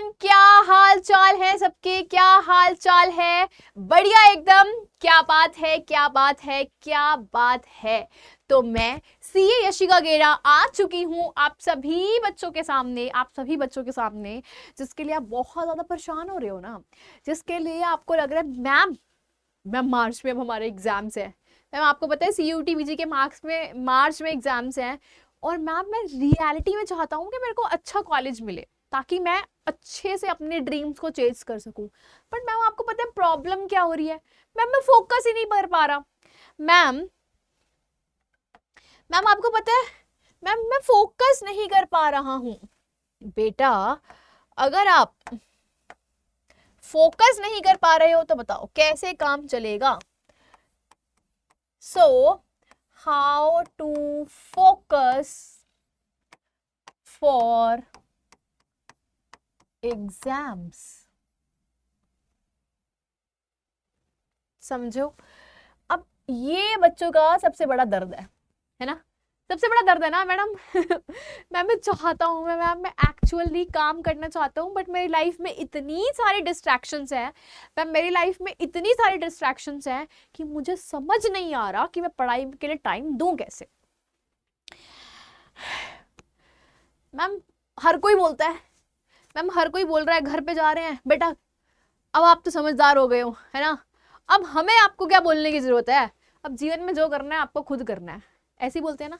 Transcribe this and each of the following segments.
Everyone, क्या हाल चाल है सबके? क्या हाल चाल है? बढ़िया एकदम। क्या बात है, क्या बात है, क्या बात है। तो मैं सीए यशिका गेरा आ चुकी हूँ आप सभी बच्चों के सामने, जिसके लिए आप बहुत ज्यादा परेशान हो रहे हो ना, जिसके लिए आपको लग रहा है मैम मार्च में अब हमारे एग्जाम्स हैं। मैम आपको पता है सीयूटी पीजी के मार्क्स में मार्च में एग्जाम्स हैं, और मैम मैं रियलिटी में चाहता हूँ कि मेरे को अच्छा कॉलेज मिले ताकि मैं अच्छे से अपने ड्रीम्स को चेज कर सकूं। बट मैम आपको पता है प्रॉब्लम क्या हो रही है? मैम मैं फोकस ही नहीं कर पा रहा। मैम मैम आपको पता है, मैम मैं फोकस नहीं कर पा रहा हूँ। बेटा अगर आप फोकस नहीं कर पा रहे हो तो बताओ कैसे काम चलेगा? So how to focus for exams. समझो, अब ये बच्चों का सबसे बड़ा दर्द है ना? सबसे बड़ा दर्द है ना मैडम। मैम मैं चाहता हूँ, मैं एक्चुअली काम करना चाहता हूँ, बट मेरी लाइफ में इतनी सारी डिस्ट्रैक्शंस हैं, मैम मेरी लाइफ में इतनी सारी डिस्ट्रैक्शंस हैं कि मुझे समझ नहीं आ रहा कि मैं पढ़ाई के लिए टाइम दूं कैसे। मैम हर कोई बोलता है, मैम हर कोई बोल रहा है घर पे जा रहे हैं बेटा, अब आप तो समझदार हो गए हो, है ना? अब हमें आपको क्या बोलने की जरूरत है? अब जीवन में जो करना है आपको खुद करना है, ऐसे ही बोलते हैं ना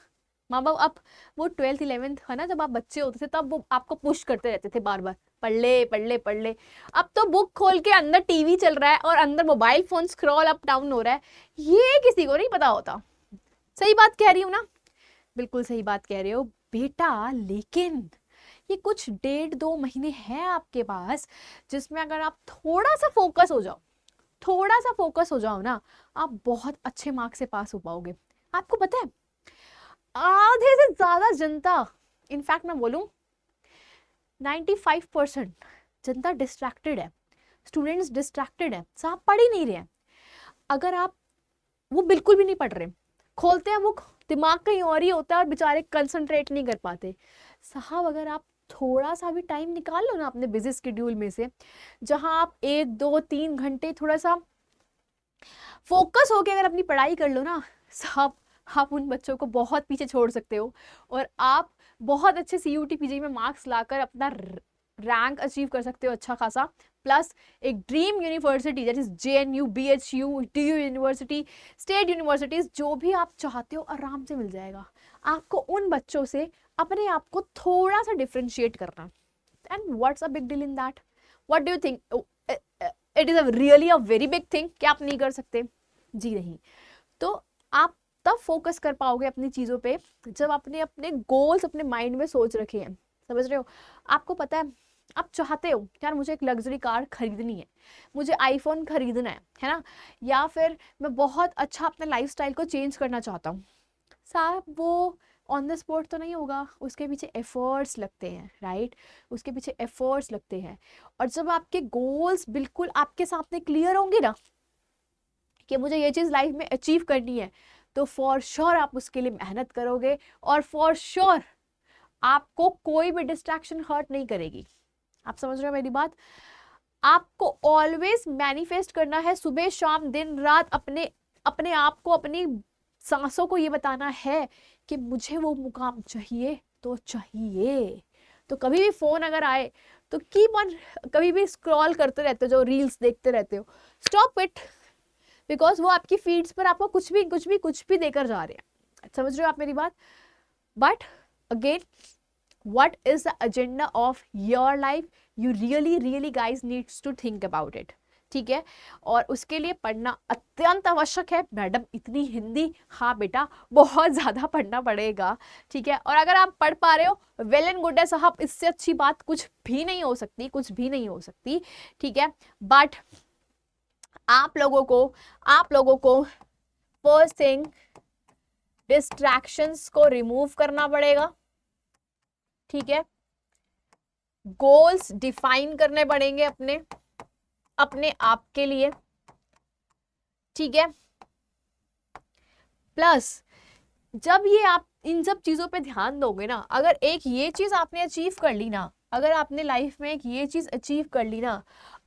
माँ बाप। अब वो 12th 11th है ना, जब आप बच्चे होते थे तब वो आपको पुश करते रहते थे बार बार, पढ़ ले पढ़ ले पढ़ ले। अब तो बुक खोल के अंदर टीवी चल रहा है और अंदर mobile phone scroll up down हो रहा है, ये किसी को नहीं पता होता। सही बात कह रही हूँ ना? बिल्कुल सही बात कह रहे हो बेटा, लेकिन ये कुछ 1.5-2 महीने हैं आपके पास, जिसमें अगर आप थोड़ा सा फोकस हो जाओ ना, आप बहुत अच्छे मार्क्स से पास हो पाओगे। आपको पता है आधे से ज्यादा जनता, इनफैक्ट मैं बोलूं 95% जनता डिस्ट्रैक्टेड है, स्टूडेंट्स डिस्ट्रैक्टेड है, साहब पढ़ ही नहीं रहे हैं। अगर आप, वो बिल्कुल भी नहीं पढ़ रहे, खोलते हैं बुक दिमाग कहीं और ही होता है और बेचारे कंसंट्रेट नहीं कर पाते। साहब अगर आप थोड़ा सा भी टाइम निकाल लो ना अपने बिजी शेड्यूल में से, जहां आप 1 2 3 घंटे थोड़ा सा फोकस होके अगर अपनी पढ़ाई कर लो ना साहब, आप उन बच्चों को बहुत पीछे छोड़ सकते हो, और आप बहुत अच्छे सीयूटी पीजी में मार्क्स लाकर अपना रैंक अचीव कर सकते हो अच्छा खासा। प्लस एक dream university that is JNU, BHU, DU university, state universities, जो भी आप चाहते हो आराम से मिल जाएगा। आपको उन बच्चों से अपने आप को थोड़ा सा डिफ्रेंशिएट करना। And what's a big deal in that? What do you think? It is really a very big thing कि आप नहीं कर सकते? जी नहीं। तो आप तब फोकस कर पाओगे अपनी चीजों पे जब आपने अपने गोल्स अपने माइंड में सोच रखे हैं। समझ रहे हो? आपको पता है, आप चाहते हो यार मुझे एक लग्जरी कार खरीदनी है, मुझे आईफोन खरीदना है ना, या फिर मैं बहुत अच्छा अपने लाइफस्टाइल को चेंज करना चाहता हूँ। साहब वो ऑन द स्पॉट तो नहीं होगा, उसके पीछे एफर्ट्स लगते हैं, राइट? उसके पीछे एफर्ट्स लगते हैं। और जब आपके गोल्स बिल्कुल आपके सामने क्लियर होंगे ना कि मुझे ये चीज़ लाइफ में अचीव करनी है, तो फॉर श्योर आप उसके लिए मेहनत करोगे, और फॉर श्योर आपको कोई भी डिस्ट्रैक्शन हर्ट नहीं करेगी। आप समझ रहे हो मेरी बात? आपको ऑलवेज मैनिफेस्ट करना है, सुबह शाम दिन रात, अपने अपने आप को, अपनी सांसों को ये बताना है कि मुझे वो मुकाम चाहिए तो चाहिए। तो कभी भी फोन अगर आए तो कीप ऑन, कभी भी स्क्रॉल करते रहते हो, जो रील्स देखते रहते हो, स्टॉप इट, बिकॉज वो आपकी फीड्स पर आपको कुछ भी देकर जा रहे हैं। समझ रहे हो आप मेरी बात? But again, what is the agenda of your life? You really guys needs to think about it, ठीक है? और उसके लिए पढ़ना अत्यंत आवश्यक है। मैडम इतनी हिंदी, हाँ बेटा बहुत ज्यादा पढ़ना पड़ेगा, ठीक है? और अगर आप पढ़ पा रहे हो वेल एंड गुड है साहब, इससे अच्छी बात कुछ भी नहीं हो सकती, ठीक है? बट आप लोगों को फर्स्ट थिंग डिस्ट्रैक्शंस को रिमूव करना पड़ेगा, ठीक है? गोल्स डिफाइन करने पड़ेंगे अपने आप के लिए, ठीक है? प्लस जब ये आप इन सब चीजों पे ध्यान दोगे ना, अगर एक ये चीज आपने अचीव कर ली ना, अगर आपने लाइफ में एक ये चीज़ अचीव कर ली ना,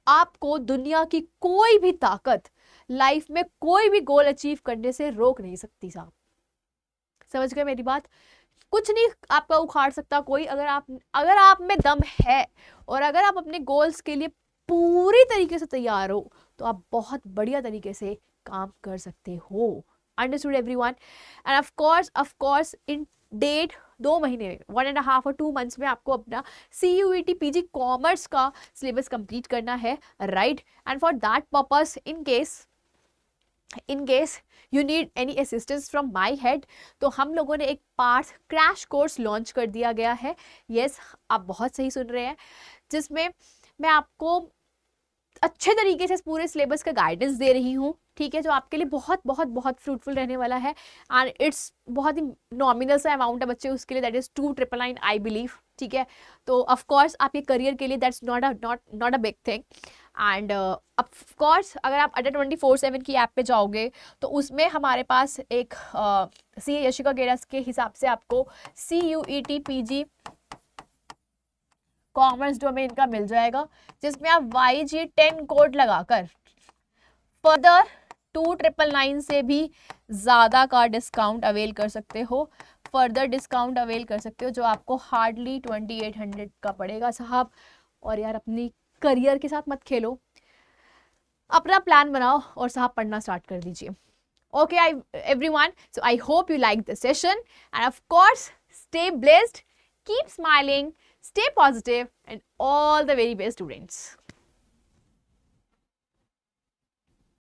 आपको दुनिया की कोई भी ताकत लाइफ में कोई भी गोल अचीव करने से रोक नहीं सकती साहब। समझ गए मेरी बात? कुछ नहीं आपका उखाड़ सकता कोई, अगर आप में दम है और अगर आप अपने गोल्स के लिए पूरी तरीके से तैयार हो तो आप बहुत बढ़िया तरीके से काम कर सकते हो। Understood everyone? End of course in 2 महीने में 1.5 और 2 मंथ्स में आपको अपना CUET PG कॉमर्स का सिलेबस कंप्लीट करना है, right? And for that purpose in case you need any assistance from my head, तो हम लोगों ने एक पार्थ क्रैश कोर्स लॉन्च कर दिया गया है। यस, आप बहुत सही सुन रहे हैं, जिसमें मैं आपको अच्छे तरीके से पूरे सिलेबस का गाइडेंस दे रही हूँ, ठीक है, जो आपके लिए बहुत बहुत बहुत फ्रूटफुल रहने वाला है। एंड इट्स बहुत ही नॉमिनल सा अमाउंट है बच्चे उसके लिए, दैट इज 2,999 आई बिलीव, ठीक है। तो ऑफ कोर्स आपके करियर के लिए that's not a big thing. End of course अगर आप अड्डा 24/7 की ऐप पे जाओगे तो उसमें हमारे पास एक CA यशिका गेरस के हिसाब से आपको CUET PG कॉमर्स डोमेन का मिल जाएगा, जिसमें आप YG10 कोड लगाकर फर्दर 2,999 से भी ज़्यादा का डिस्काउंट अवेल कर सकते हो, फर्दर डिस्काउंट अवेल कर सकते हो, जो आपको हार्डली 2,800 का पड़ेगा साहब। और यार अपनी करियर के साथ मत खेलो, अपना प्लान बनाओ और साहब पढ़ना स्टार्ट कर दीजिए। Okay, everyone, so I hope you liked the session, and of course stay blessed, keep smiling, stay positive, and all the very best, students.